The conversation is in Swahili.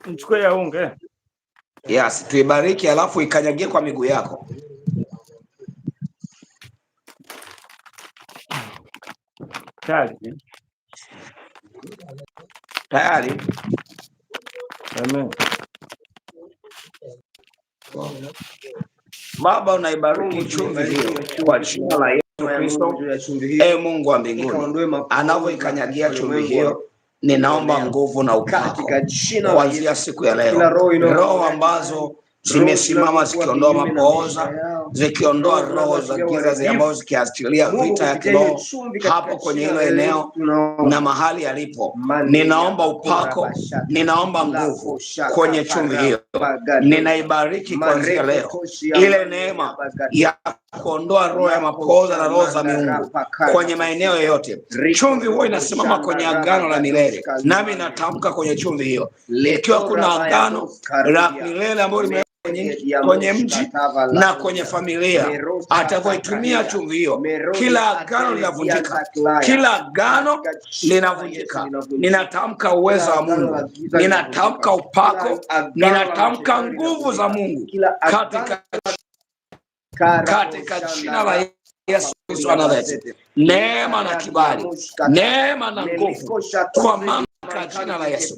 Mchukue ya unge. Yes, tuibariki alafu ikanyagie kwa miguu yako. Tayari? Amen. Baba, unaibariki chumvi hiyo kwa jina la Yesu Kristo. Mungu wa mbinguni, anavyoikanyagia chumvi hiyo, ninaomba nguvu na upako kuanzia siku ya leo. Roho ambazo zimesimama zikiondoa mapooza, zikiondoa roho za giza ambazo zikiachilia vita ya kiroho hapo kwenye hilo eneo na mahali alipo, ninaomba upako, ninaomba nguvu kwenye chumvi hiyo. Ninaibariki kuanzia leo ile neema ya kuondoa roho ya mapooza na roho za miungu kwenye maeneo yote. Chumvi huwa inasimama kwenye agano la milele, nami natamka kwenye chumvi hiyo, ikiwa kuna agano la milele ambalo kwenye mji na kwenye familia, atavyoitumia chumvi hiyo, kila agano linavunjika, kila agano linavunjika. Ninatamka uwezo wa Mungu, ninatamka upako, ninatamka nguvu za Mungu katika jina la Yesu Kristo wa Nazareti. Neema na kibali, neema na nguvu kwa mamlaka ya jina la Yesu.